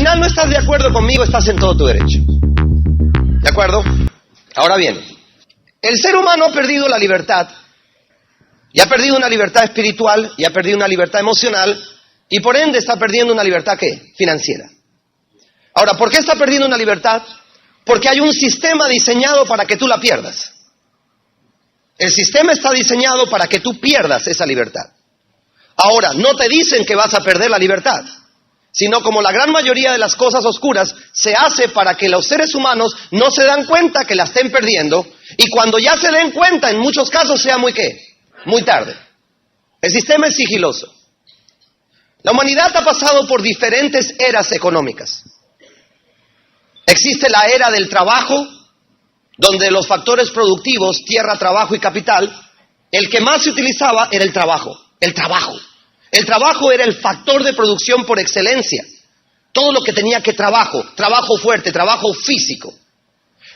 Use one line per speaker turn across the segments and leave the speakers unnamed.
final no estás de acuerdo conmigo, estás en todo tu derecho. ¿De acuerdo? Ahora bien, el ser humano ha perdido la libertad, y ha perdido una libertad espiritual, y ha perdido una libertad emocional, y por ende está perdiendo una libertad, ¿qué? Financiera. Ahora, ¿por qué está perdiendo una libertad? Porque hay un sistema diseñado para que tú la pierdas. El sistema está diseñado para que tú pierdas esa libertad. Ahora, no te dicen que vas a perder la libertad, sino como la gran mayoría de las cosas oscuras se hace para que los seres humanos no se dan cuenta que la estén perdiendo, y cuando ya se den cuenta, en muchos casos sea muy ¿qué? Muy tarde. El sistema es sigiloso. La humanidad ha pasado por diferentes eras económicas. Existe la era del trabajo, donde los factores productivos, tierra, trabajo y capital, el que más se utilizaba era el trabajo. El trabajo. El trabajo era el factor de producción por excelencia. Todo lo que tenía que trabajo fuerte, trabajo físico.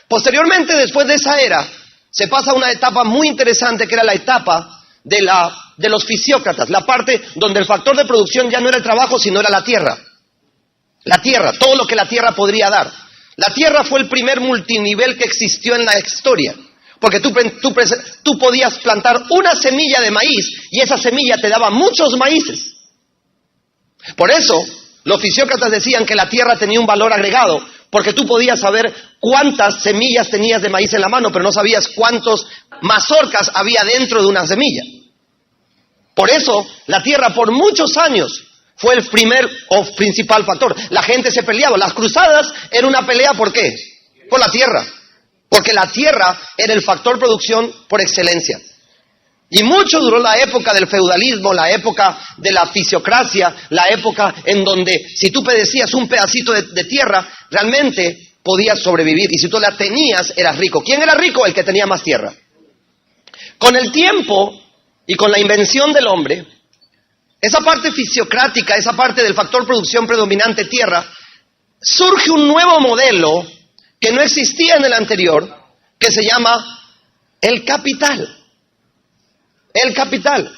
Posteriormente, después de esa era, se pasa a una etapa muy interesante, que era la etapa de los fisiócratas, la parte donde el factor de producción ya no era el trabajo, sino era la tierra. La tierra, todo lo que la tierra podría dar. La tierra fue el primer multinivel que existió en la historia. Porque tú podías plantar una semilla de maíz y esa semilla te daba muchos maíces. Por eso, los fisiócratas decían que la tierra tenía un valor agregado, porque tú podías saber cuántas semillas tenías de maíz en la mano, pero no sabías cuántos mazorcas había dentro de una semilla. Por eso, la tierra por muchos años fue el primer o principal factor. La gente se peleaba. Las cruzadas era una pelea, ¿por qué? Por la tierra. Porque la tierra era el factor producción por excelencia. Y mucho duró la época del feudalismo, la época de la fisiocracia, la época en donde si tú pedecías un pedacito de tierra, realmente podías sobrevivir. Y si tú la tenías, eras rico. ¿Quién era rico? El que tenía más tierra. Con el tiempo y con la invención del hombre, esa parte fisiocrática, esa parte del factor producción predominante tierra, surge un nuevo modelo que no existía en el anterior, que se llama el capital. El capital,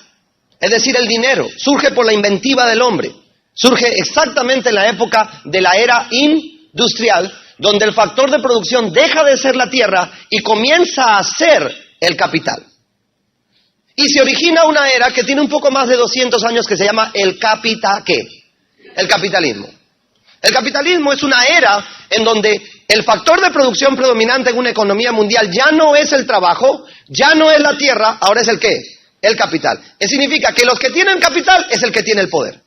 es decir, el dinero, surge por la inventiva del hombre. Surge exactamente en la época de la era industrial, donde el factor de producción deja de ser la tierra y comienza a ser el capital. Y se origina una era que tiene un poco más de 200 años, que se llama el El capitalismo. El capitalismo es una era en donde el factor de producción predominante en una economía mundial ya no es el trabajo, ya no es la tierra, ahora es el ¿qué? El capital. Eso significa que los que tienen capital es el que tiene el poder.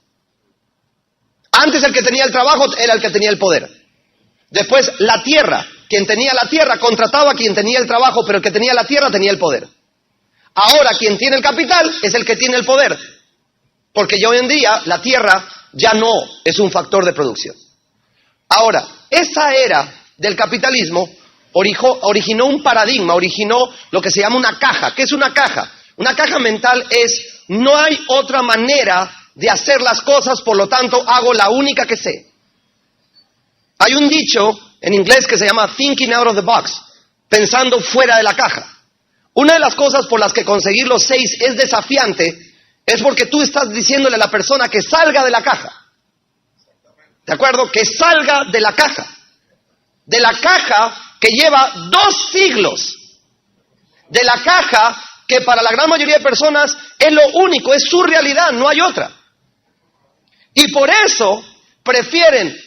Antes el que tenía el trabajo era el que tenía el poder. Después la tierra, quien tenía la tierra contrataba a quien tenía el trabajo, pero el que tenía la tierra tenía el poder. Ahora quien tiene el capital es el que tiene el poder, porque ya hoy en día la tierra ya no es un factor de producción. Ahora, esa era del capitalismo originó un paradigma, originó lo que se llama una caja. ¿Qué es una caja? Una caja mental es, no hay otra manera de hacer las cosas, por lo tanto hago la única que sé. Hay un dicho en inglés que se llama thinking out of the box, pensando fuera de la caja. Una de las cosas por las que conseguir los 6 es desafiante es porque tú estás diciéndole a la persona que salga de la caja. ¿De acuerdo? Que salga de la caja. De la caja que lleva 2 siglos. De la caja que para la gran mayoría de personas es lo único, es su realidad, no hay otra. Y por eso prefieren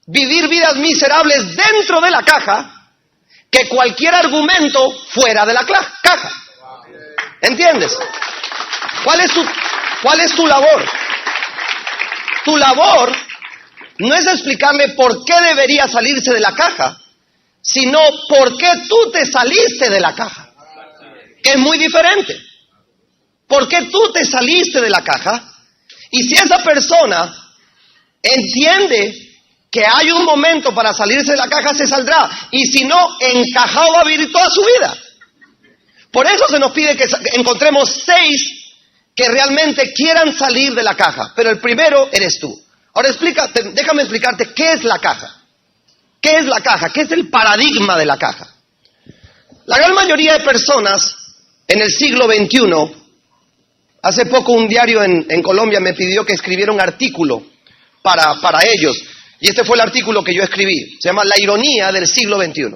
vivir vidas miserables dentro de la caja que cualquier argumento fuera de la caja. ¿Entiendes? ¿Cuál es tu labor? Tu labor no es explicarle por qué debería salirse de la caja, sino por qué tú te saliste de la caja, que es muy diferente. ¿Por qué tú te saliste de la caja? Y si esa persona entiende que hay un momento para salirse de la caja, se saldrá. Y si no, encajado va a vivir toda su vida. Por eso se nos pide que encontremos 6 que realmente quieran salir de la caja. Pero el primero eres tú. Ahora déjame explicarte qué es la caja. ¿Qué es la caja? ¿Qué es el paradigma de la caja? La gran mayoría de personas en el siglo XXI, hace poco un diario en Colombia me pidió que escribiera un artículo para ellos. Y este fue el artículo que yo escribí. Se llama La ironía del siglo XXI.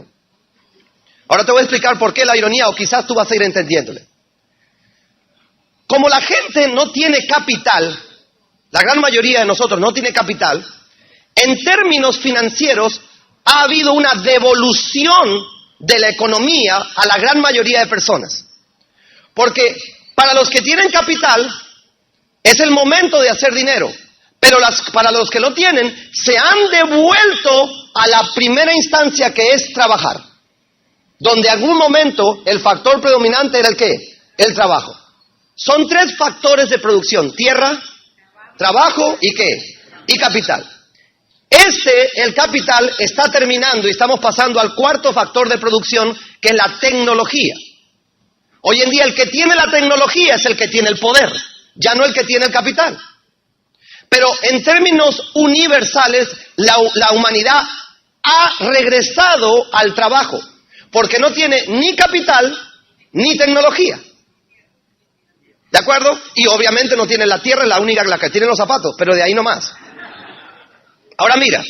Ahora te voy a explicar por qué la ironía, o quizás tú vas a ir entendiéndole. Como la gente no tiene capital, la gran mayoría de nosotros no tiene capital, en términos financieros ha habido una devolución de la economía a la gran mayoría de personas. Porque para los que tienen capital es el momento de hacer dinero, pero para los que lo tienen se han devuelto a la primera instancia, que es trabajar, donde en algún momento el factor predominante era el ¿qué? El trabajo. Son 3 factores de producción: tierra, trabajo y ¿qué? Y capital. El capital está terminando y estamos pasando al 4º factor de producción, que es la tecnología. Hoy en día el que tiene la tecnología es el que tiene el poder, ya no el que tiene el capital. Pero en términos universales, la humanidad ha regresado al trabajo, porque no tiene ni capital ni tecnología. ¿De acuerdo? Y obviamente no tiene la tierra, es la única la que tiene los zapatos, pero de ahí no más. Ahora mira,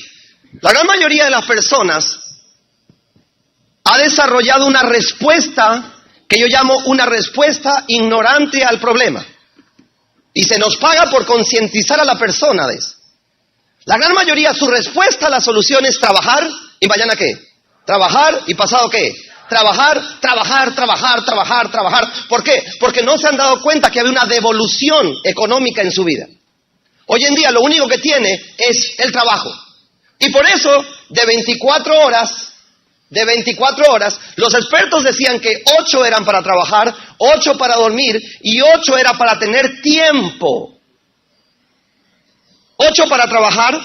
la gran mayoría de las personas ha desarrollado una respuesta que yo llamo una respuesta ignorante al problema. Y se nos paga por concientizar a la persona de eso. La gran mayoría, su respuesta a la solución es trabajar, y mañana ¿qué? Trabajar, y pasado ¿qué? Trabajar. ¿Por qué? Porque no se han dado cuenta que había una devolución económica en su vida. Hoy en día lo único que tiene es el trabajo. Y por eso, de 24 horas, los expertos decían que 8 eran para trabajar, 8 para dormir y 8 era para tener tiempo. 8 para trabajar,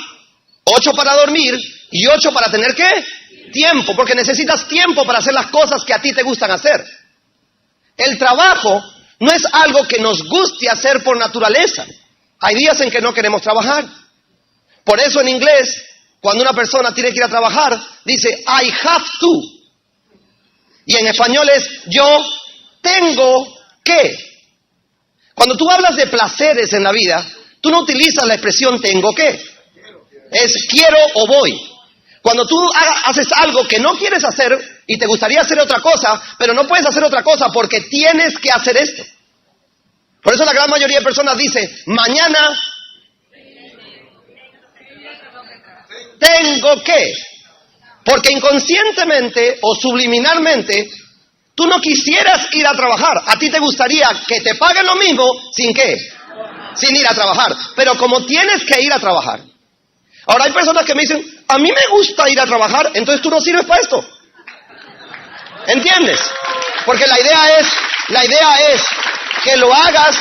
8 para dormir y 8 para tener ¿qué? Tiempo, porque necesitas tiempo para hacer las cosas que a ti te gustan hacer. El trabajo no es algo que nos guste hacer por naturaleza. Hay días en que no queremos trabajar. Por eso en inglés, cuando una persona tiene que ir a trabajar, dice I have to. Y en español es yo tengo que. Cuando tú hablas de placeres en la vida, tú no utilizas la expresión tengo que. Es quiero o voy. Cuando tú haces algo que no quieres hacer y te gustaría hacer otra cosa, pero no puedes hacer otra cosa porque tienes que hacer esto. Por eso la gran mayoría de personas dice, mañana tengo que. Porque inconscientemente o subliminalmente, tú no quisieras ir a trabajar. A ti te gustaría que te paguen lo mismo sin qué, sin ir a trabajar. Pero como tienes que ir a trabajar. Ahora hay personas que me dicen, a mí me gusta ir a trabajar, entonces tú no sirves para esto. ¿Entiendes? Porque la idea es que lo hagas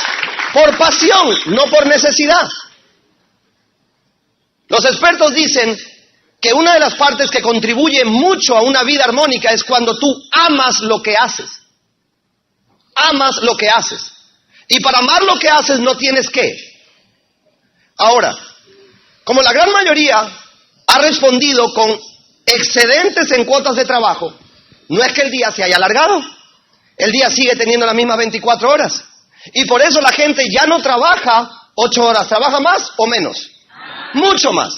por pasión, no por necesidad. Los expertos dicen que una de las partes que contribuye mucho a una vida armónica es cuando tú amas lo que haces. Amas lo que haces. Y para amar lo que haces no tienes que. Ahora, como la gran mayoría ha respondido con excedentes en cuotas de trabajo, no es que el día se haya alargado. El día sigue teniendo las mismas 24 horas. Y por eso la gente ya no trabaja 8 horas. ¿Trabaja más o menos? Mucho más.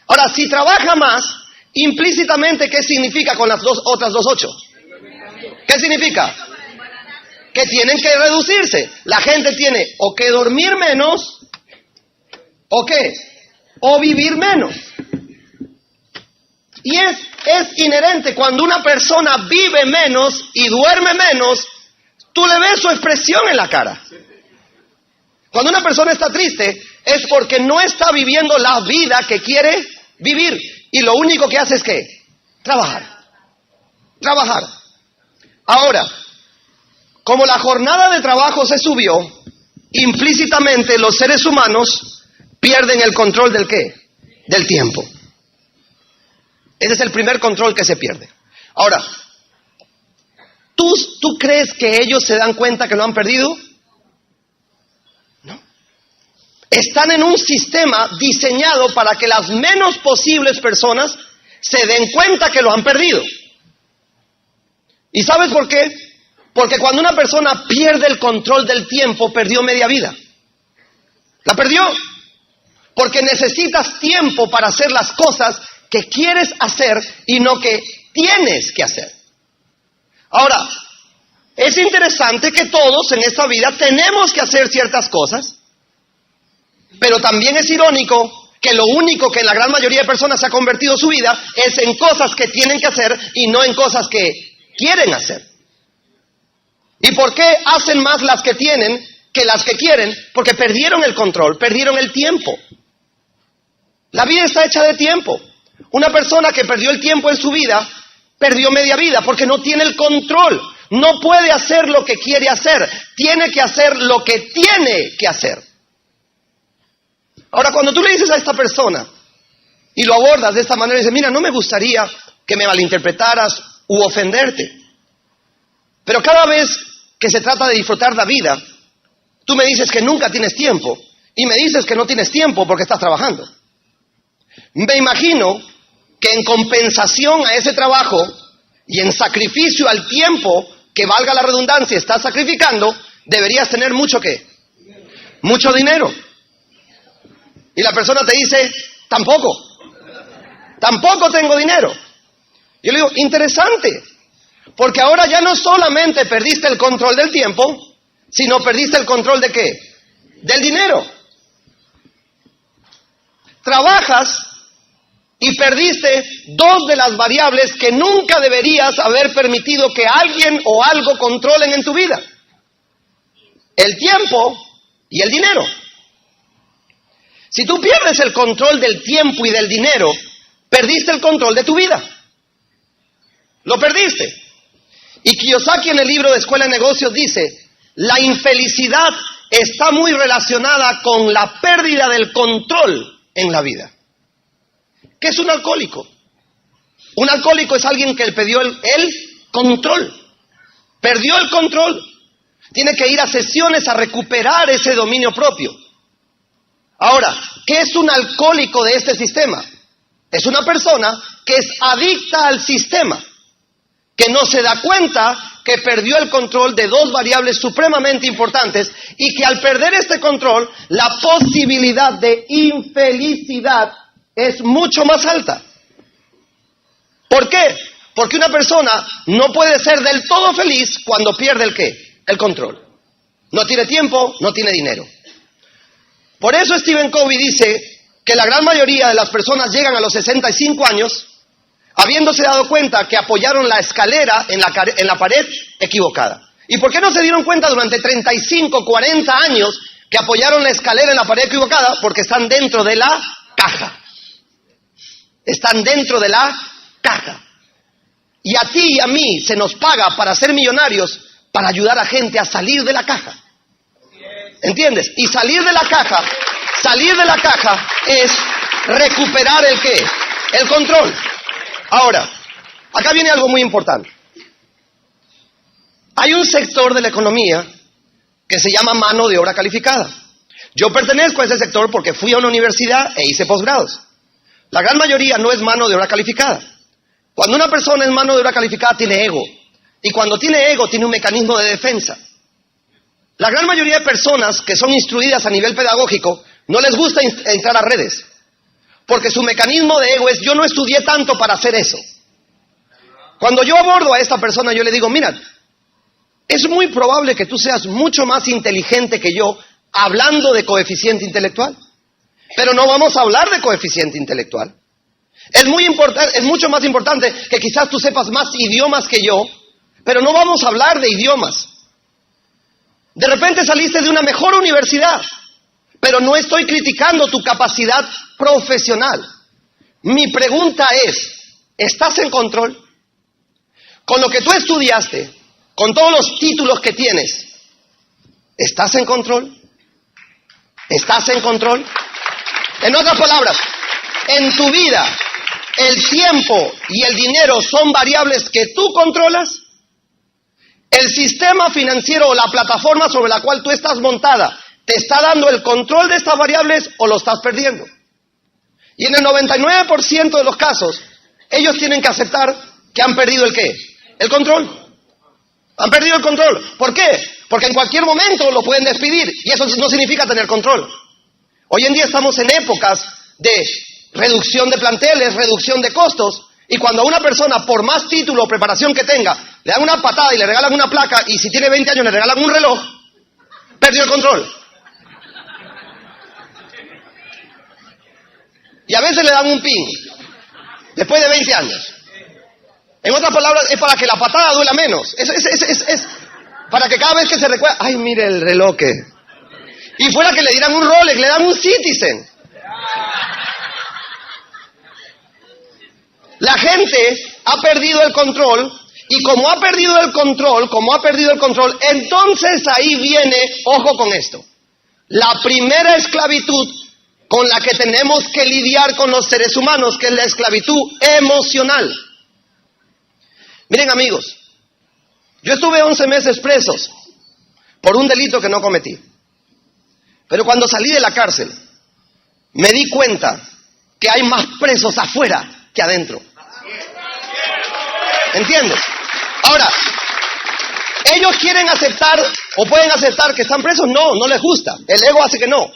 Ahora, si trabaja más, implícitamente, ¿qué significa con las otras 2 8? ¿Qué significa? Que tienen que reducirse. La gente tiene o que dormir menos, o qué, o vivir menos. Y es inherente, cuando una persona vive menos y duerme menos, tú le ves su expresión en la cara. Cuando una persona está triste, es porque no está viviendo la vida que quiere vivir. Y lo único que hace es ¿qué? Trabajar. Trabajar. Ahora, como la jornada de trabajo se subió, implícitamente los seres humanos pierden el control del ¿qué? Del tiempo. Ese es el primer control que se pierde. Ahora, ¿tú crees que ellos se dan cuenta que lo han perdido? No. Están en un sistema diseñado para que las menos posibles personas se den cuenta que lo han perdido. ¿Y sabes por qué? Porque cuando una persona pierde el control del tiempo, perdió media vida. La perdió. Porque necesitas tiempo para hacer las cosas que quieres hacer y no que tienes que hacer. Ahora, es interesante que todos en esta vida tenemos que hacer ciertas cosas, pero también es irónico que lo único que en la gran mayoría de personas se ha convertido su vida es en cosas que tienen que hacer y no en cosas que quieren hacer. ¿Y por qué hacen más las que tienen que las que quieren? Porque perdieron el control, perdieron el tiempo. La vida está hecha de tiempo. Una persona que perdió el tiempo en su vida, perdió media vida porque no tiene el control. No puede hacer lo que quiere hacer, tiene que hacer lo que tiene que hacer. Ahora, cuando tú le dices a esta persona y lo abordas de esta manera, dices, mira, no me gustaría que me malinterpretaras u ofenderte, pero cada vez que se trata de disfrutar la vida, tú me dices que nunca tienes tiempo y me dices que no tienes tiempo porque estás trabajando. Me imagino que en compensación a ese trabajo y en sacrificio al tiempo que valga la redundancia estás sacrificando, deberías tener mucho ¿qué? Mucho dinero. Y la persona te dice, tampoco tengo dinero. Yo le digo, interesante, porque ahora ya no solamente perdiste el control del tiempo, sino perdiste el control ¿de qué? Del dinero. Trabajas y perdiste dos de las variables que nunca deberías haber permitido que alguien o algo controlen en tu vida. El tiempo y el dinero. Si tú pierdes el control del tiempo y del dinero, perdiste el control de tu vida. Lo perdiste. Y Kiyosaki en el libro de Escuela de Negocios dice, la infelicidad está muy relacionada con la pérdida del control en la vida. ¿Qué es un alcohólico? Un alcohólico es alguien que perdió el control. Perdió el control. Tiene que ir a sesiones a recuperar ese dominio propio. Ahora, ¿qué es un alcohólico de este sistema? Es una persona que es adicta al sistema, que no se da cuenta que perdió el control de dos variables supremamente importantes y que al perder este control, la posibilidad de infelicidad es mucho más alta. ¿Por qué? Porque una persona no puede ser del todo feliz cuando pierde el ¿qué? El control. No tiene tiempo, no tiene dinero. Por eso Stephen Covey dice que la gran mayoría de las personas llegan a los 65 años habiéndose dado cuenta que apoyaron la escalera en la pared equivocada. ¿Y por qué no se dieron cuenta durante 35, 40 años que apoyaron la escalera en la pared equivocada? Porque están dentro de la caja. Están dentro de la caja. Y a ti y a mí se nos paga para ser millonarios, para ayudar a gente a salir de la caja. ¿Entiendes? Y salir de la caja es recuperar el ¿qué? El control. Ahora, acá viene algo muy importante. Hay un sector de la economía que se llama mano de obra calificada. Yo pertenezco a ese sector porque fui a una universidad e hice posgrados. La gran mayoría no es mano de obra calificada. Cuando una persona es mano de obra calificada tiene ego. Y cuando tiene ego tiene un mecanismo de defensa. La gran mayoría de personas que son instruidas a nivel pedagógico no les gusta entrar a redes. Porque su mecanismo de ego es, yo no estudié tanto para hacer eso. Cuando yo abordo a esta persona, yo le digo, mira, es muy probable que tú seas mucho más inteligente que yo hablando de coeficiente intelectual. Pero no vamos a hablar de coeficiente intelectual. Es mucho más importante que quizás tú sepas más idiomas que yo, pero no vamos a hablar de idiomas. De repente saliste de una mejor universidad, pero no estoy criticando tu capacidad profesional. Mi pregunta es, ¿estás en control? Con lo que tú estudiaste, con todos los títulos que tienes, ¿estás en control? ¿Estás en control? En otras palabras, en tu vida, ¿el tiempo y el dinero son variables que tú controlas? ¿El sistema financiero o la plataforma sobre la cual tú estás montada te está dando el control de estas variables o lo estás perdiendo? Y en el 99% de los casos, ellos tienen que aceptar que han perdido el ¿qué? El control. Han perdido el control. ¿Por qué? Porque en cualquier momento lo pueden despedir y eso no significa tener control. Hoy en día estamos en épocas de reducción de planteles, reducción de costos, y cuando a una persona, por más título o preparación que tenga, le dan una patada y le regalan una placa, y si tiene 20 años le regalan un reloj, perdió el control. Y a veces le dan un pin, después de 20 años. En otras palabras, es para que la patada duela menos. Es para que cada vez que se recuerda, ay, mire el reloj que... Y fuera que le dieran un Rolex, le dan un Citizen. La gente ha perdido el control, y como ha perdido el control, entonces ahí viene, ojo con esto, la primera esclavitud con la que tenemos que lidiar con los seres humanos, que es la esclavitud emocional. Miren, amigos, yo estuve 11 meses presos por un delito que no cometí. Pero cuando salí de la cárcel, me di cuenta que hay más presos afuera que adentro. ¿Entiendes? Ahora, ellos quieren aceptar o pueden aceptar que están presos. No, no les gusta. El ego hace que no.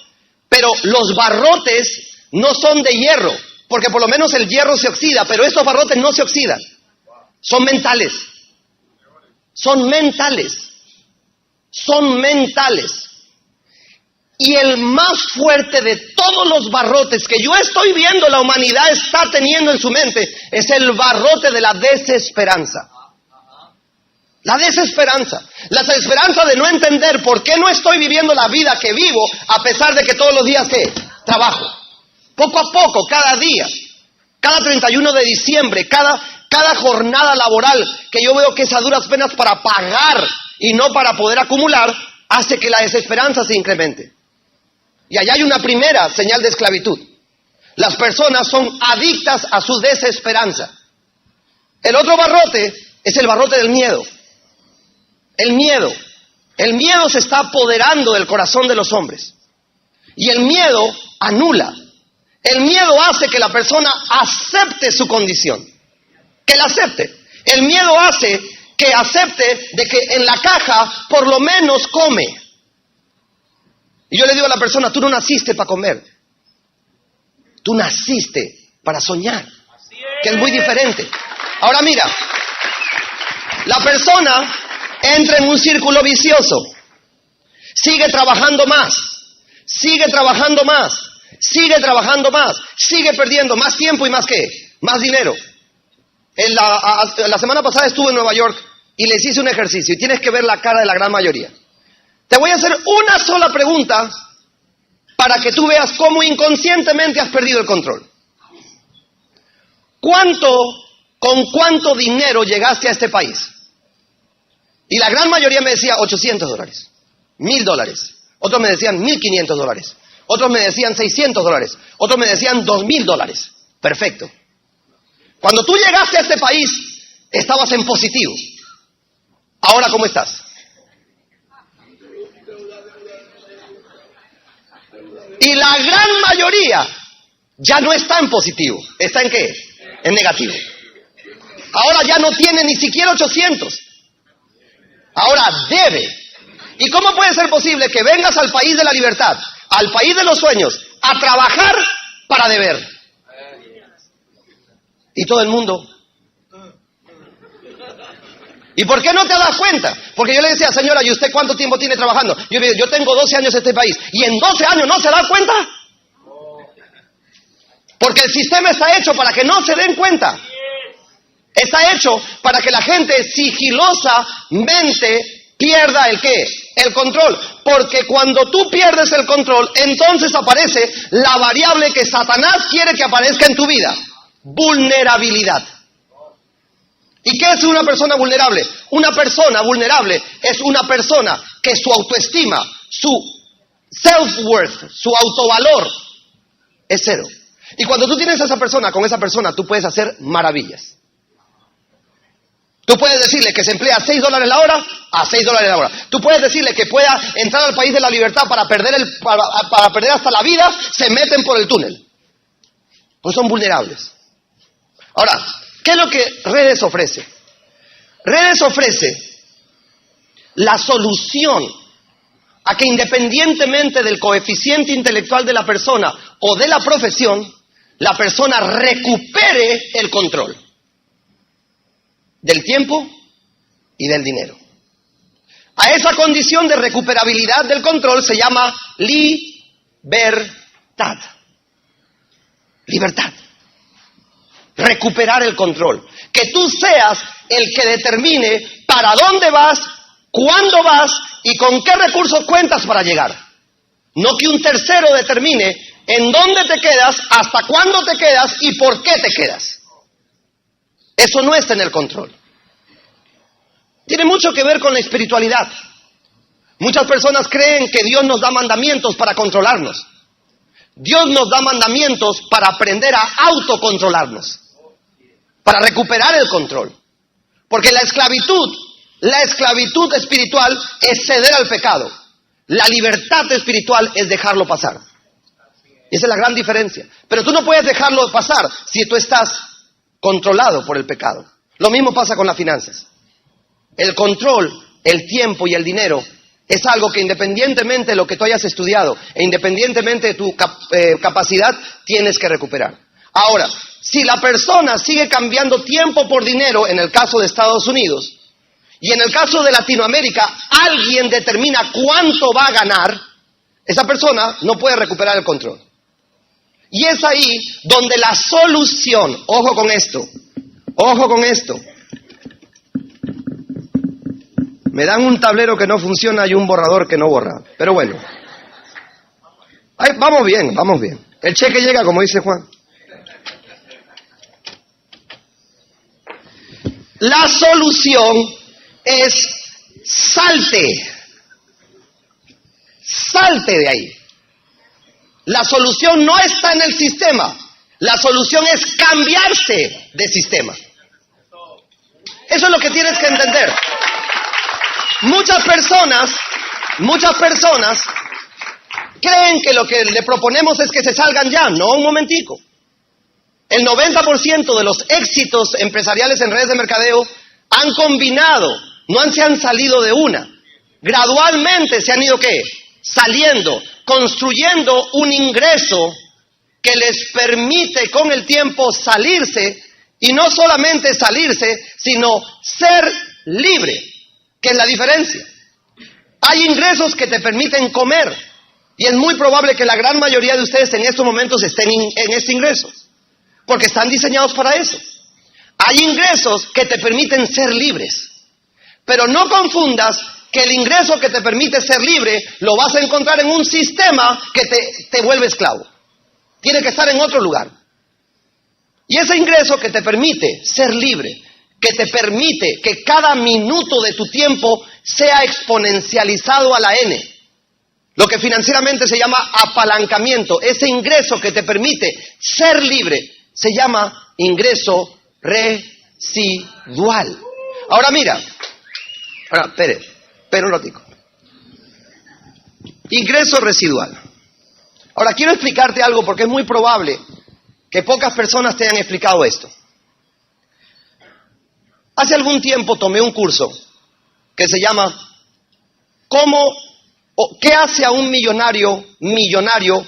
Pero los barrotes no son de hierro, porque por lo menos el hierro se oxida, pero estos barrotes no se oxidan. Son mentales. Son mentales. Son mentales. Y el más fuerte de todos los barrotes que yo estoy viendo la humanidad está teniendo en su mente es el barrote de la desesperanza. La desesperanza. La desesperanza de no entender por qué no estoy viviendo la vida que vivo a pesar de que todos los días ¿qué? Trabajo. Poco a poco, cada día. Cada 31 de diciembre, cada jornada laboral que yo veo que es a duras penas para pagar y no para poder acumular, hace que la desesperanza se incremente. Y allá hay una primera señal de esclavitud. Las personas son adictas a su desesperanza. El otro barrote es el barrote del miedo. El miedo. El miedo se está apoderando del corazón de los hombres. Y el miedo anula. El miedo hace que la persona acepte su condición. Que la acepte. El miedo hace que acepte de que en la caja por lo menos come. Y yo le digo a la persona, tú no naciste para comer. Tú naciste para soñar. Que es muy diferente. Ahora mira, la persona entra en un círculo vicioso. Sigue trabajando más. Sigue trabajando más. Sigue trabajando más. Sigue perdiendo más tiempo y más ¿qué? Más dinero. La semana pasada estuve en Nueva York y les hice un ejercicio y tienes que ver la cara de la gran mayoría. Te voy a hacer una sola pregunta para que tú veas cómo inconscientemente has perdido el control. ¿Con cuánto dinero llegaste a este país? Y la gran mayoría me decía $800, $1,000. Otros me decían $1,500. Otros me decían $600. Otros me decían $2,000. Perfecto. Cuando tú llegaste a este país, estabas en positivo. Ahora, ¿cómo estás? Y la gran mayoría ya no está en positivo. ¿Está en qué? En negativo. Ahora ya no tiene ni siquiera 800. Ahora debe. ¿Y cómo puede ser posible que vengas al país de la libertad, al país de los sueños, a trabajar para deber? Y todo el mundo. ¿Y por qué no te das cuenta? Porque yo le decía, señora, ¿y usted cuánto tiempo tiene trabajando? Yo tengo 12 años en este país. ¿Y en 12 años no se da cuenta? Porque el sistema está hecho para que no se den cuenta. Está hecho para que la gente sigilosamente pierda ¿el qué? El control. Porque cuando tú pierdes el control, entonces aparece la variable que Satanás quiere que aparezca en tu vida. Vulnerabilidad. ¿Y qué es una persona vulnerable? Una persona vulnerable es una persona que su autoestima, su self-worth, su autovalor es cero. Y cuando tú tienes a esa persona, con esa persona tú puedes hacer maravillas. Tú puedes decirle que se emplea $6 la hora a $6 la hora. Tú puedes decirle que pueda entrar al país de la libertad para perder hasta la vida, se meten por el túnel. Pues son vulnerables. Ahora, ¿qué es lo que Redes ofrece? Redes ofrece la solución a que independientemente del coeficiente intelectual de la persona o de la profesión, la persona recupere el control del tiempo y del dinero. A esa condición de recuperabilidad del control se llama libertad. Libertad. Recuperar el control. Que tú seas el que determine para dónde vas, cuándo vas y con qué recursos cuentas para llegar. No que un tercero determine en dónde te quedas, hasta cuándo te quedas y por qué te quedas. Eso no está en el control. Tiene mucho que ver con la espiritualidad. Muchas personas creen que Dios nos da mandamientos para controlarnos. Dios nos da mandamientos para aprender a autocontrolarnos, para recuperar el control. Porque la esclavitud espiritual es ceder al pecado. La libertad espiritual es dejarlo pasar. Esa es la gran diferencia. Pero tú no puedes dejarlo pasar si tú estás controlado por el pecado. Lo mismo pasa con las finanzas. El control, el tiempo y el dinero es algo que independientemente de lo que tú hayas estudiado e independientemente de tu capacidad, tienes que recuperar. Ahora, si la persona sigue cambiando tiempo por dinero, en el caso de Estados Unidos, y en el caso de Latinoamérica, alguien determina cuánto va a ganar, esa persona no puede recuperar el control. Y es ahí donde la solución, ojo con esto, me dan un tablero que no funciona y un borrador que no borra, pero bueno, vamos bien, el cheque llega como dice Juan. La solución es salte de ahí. La solución no está en el sistema, la solución es cambiarse de sistema. Eso es lo que tienes que entender. Muchas personas creen que lo que le proponemos es que se salgan ya. No, un momentico. El 90% de los éxitos empresariales en redes de mercadeo han combinado, se han salido de una. Gradualmente se han ido, saliendo, construyendo un ingreso que les permite con el tiempo salirse, y no solamente salirse, sino ser libre, que es la diferencia. Hay ingresos que te permiten comer, y es muy probable que la gran mayoría de ustedes en estos momentos estén en este ingreso, porque están diseñados para eso. Hay ingresos que te permiten ser libres, pero no confundas que el ingreso que te permite ser libre lo vas a encontrar en un sistema que te vuelve esclavo. Tiene que estar en otro lugar. Y ese ingreso que te permite ser libre, que te permite que cada minuto de tu tiempo sea exponencializado a la N, lo que financieramente se llama apalancamiento, ese ingreso que te permite ser libre, se llama ingreso residual. Ahora mira, espera un ratico. Ingreso residual. Ahora quiero explicarte algo porque es muy probable que pocas personas te hayan explicado esto. Hace algún tiempo tomé un curso que se llama ¿qué hace a un millonario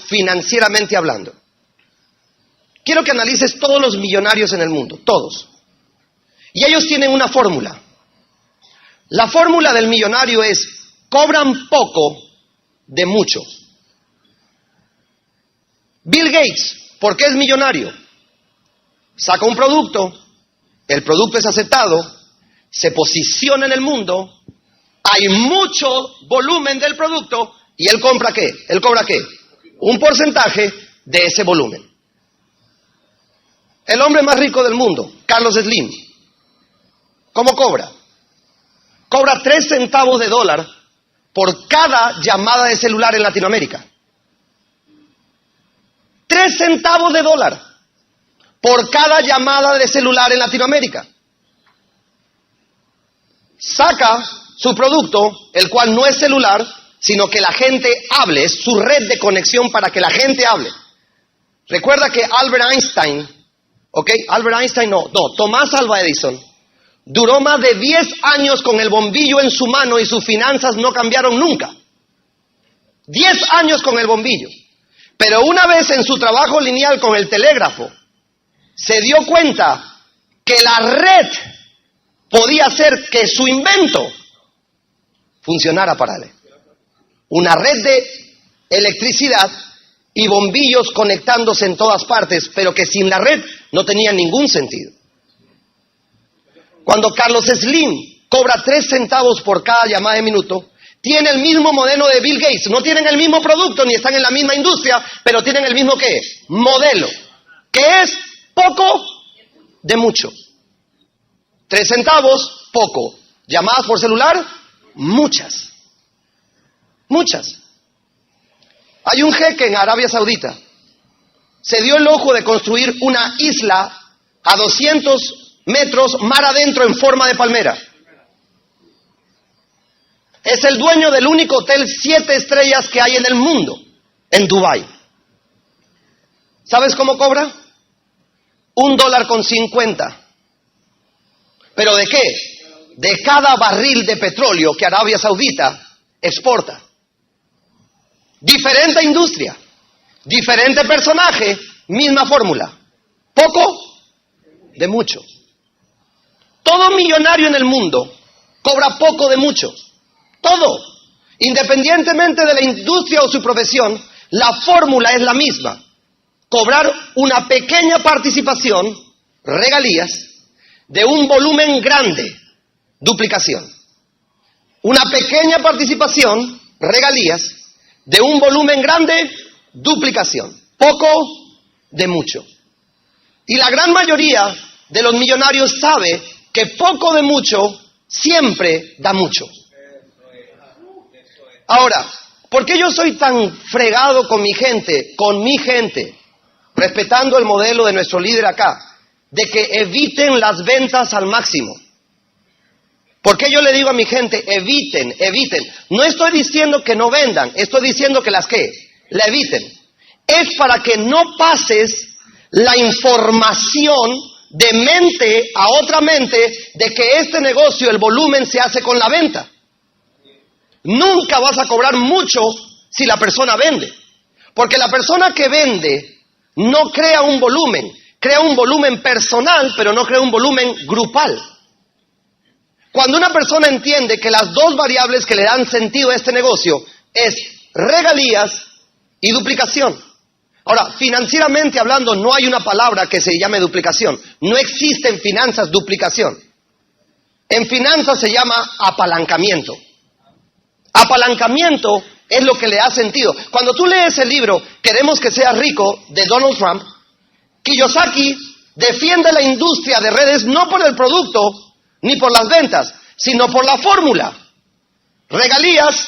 financieramente hablando? Quiero que analices todos los millonarios en el mundo, todos. Y ellos tienen una fórmula. La fórmula del millonario es: cobran poco de mucho. Bill Gates, ¿por qué es millonario? Saca un producto, el producto es aceptado, se posiciona en el mundo, hay mucho volumen del producto y él compra ¿qué? Él cobra ¿qué? Un porcentaje de ese volumen. El hombre más rico del mundo, Carlos Slim, ¿cómo cobra? Cobra 3 centavos de dólar por cada llamada de celular en Latinoamérica. 3 centavos de dólar por cada llamada de celular en Latinoamérica. Saca su producto, el cual no es celular, sino que la gente hable, es su red de conexión para que la gente hable. Recuerda que Tomás Alva Edison duró más de 10 años con el bombillo en su mano y sus finanzas no cambiaron nunca. 10 años con el bombillo. Pero una vez en su trabajo lineal con el telégrafo, se dio cuenta que la red podía hacer que su invento funcionara para él. Una red de electricidad y bombillos conectándose en todas partes, pero que sin la red no tenía ningún sentido. Cuando Carlos Slim cobra 3 centavos por cada llamada de minuto, tiene el mismo modelo de Bill Gates. No tienen el mismo producto ni están en la misma industria, pero tienen el mismo ¿qué? Modelo, que es poco de mucho. 3 centavos, poco. Llamadas por celular, muchas. Muchas. Hay un jeque en Arabia Saudita. Se dio el lujo de construir una isla a 200 metros mar adentro en forma de palmera. Es el dueño del único hotel 7 estrellas que hay en el mundo, en Dubái. ¿Sabes cómo cobra? $1.50. ¿Pero de qué? De cada barril de petróleo que Arabia Saudita exporta. Diferente industria, diferente personaje, misma fórmula. Poco de mucho. Todo millonario en el mundo cobra poco de mucho. Todo. Independientemente de la industria o su profesión, la fórmula es la misma. Cobrar una pequeña participación, regalías, de un volumen grande, duplicación. Una pequeña participación, regalías, de un volumen grande, duplicación. Poco de mucho. Y la gran mayoría de los millonarios sabe que poco de mucho siempre da mucho. Ahora, ¿por qué yo soy tan fregado con mi gente, respetando el modelo de nuestro líder acá, de que eviten las ventas al máximo? ¿Por qué yo le digo a mi gente, eviten? No estoy diciendo que no vendan, estoy diciendo que la eviten. Es para que no pases la información de mente a otra mente de que este negocio, el volumen se hace con la venta. Nunca vas a cobrar mucho si la persona vende. Porque la persona que vende no crea un volumen personal, pero no crea un volumen grupal. Cuando una persona entiende que las dos variables que le dan sentido a este negocio es regalías y duplicación. Ahora, financieramente hablando, no hay una palabra que se llame duplicación. No existe en finanzas duplicación. En finanzas se llama apalancamiento. Apalancamiento es lo que le da sentido. Cuando tú lees el libro Queremos que seas rico de Donald Trump, Kiyosaki defiende la industria de redes no por el producto ni por las ventas, sino por la fórmula. Regalías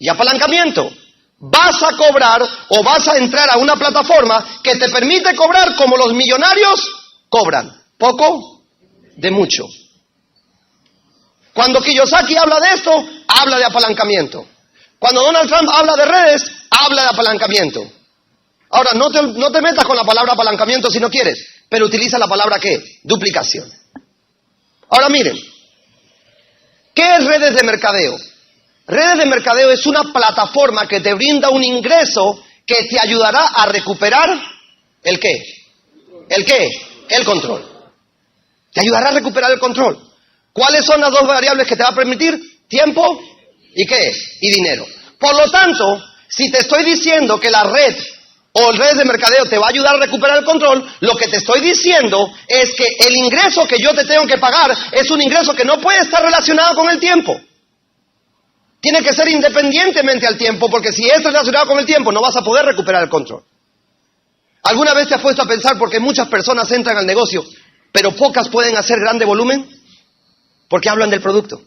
y apalancamiento. Vas a cobrar o vas a entrar a una plataforma que te permite cobrar como los millonarios cobran. Poco de mucho. Cuando Kiyosaki habla de esto, habla de apalancamiento. Cuando Donald Trump habla de redes, habla de apalancamiento. Ahora, no te metas con la palabra apalancamiento si no quieres, pero utiliza la palabra ¿qué? Duplicación. Ahora miren, ¿qué es redes de mercadeo? Redes de mercadeo es una plataforma que te brinda un ingreso que te ayudará a recuperar ¿el qué? ¿El qué? El control. Te ayudará a recuperar el control. ¿Cuáles son las dos variables que te va a permitir? Tiempo y ¿qué? Y dinero. Por lo tanto, si te estoy diciendo que la red o redes de mercadeo te va a ayudar a recuperar el control, lo que te estoy diciendo es que el ingreso que yo te tengo que pagar es un ingreso que no puede estar relacionado con el tiempo. Tiene que ser independientemente al tiempo, porque si es relacionado con el tiempo no vas a poder recuperar el control. ¿Alguna vez te has puesto a pensar por qué muchas personas entran al negocio, pero pocas pueden hacer grande volumen? Porque hablan del producto.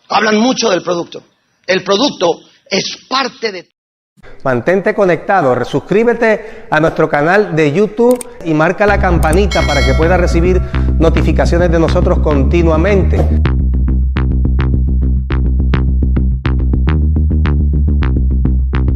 Hablan mucho del producto. El producto es parte de...
Mantente conectado, suscríbete a nuestro canal de YouTube y marca la campanita para que puedas recibir notificaciones de nosotros continuamente.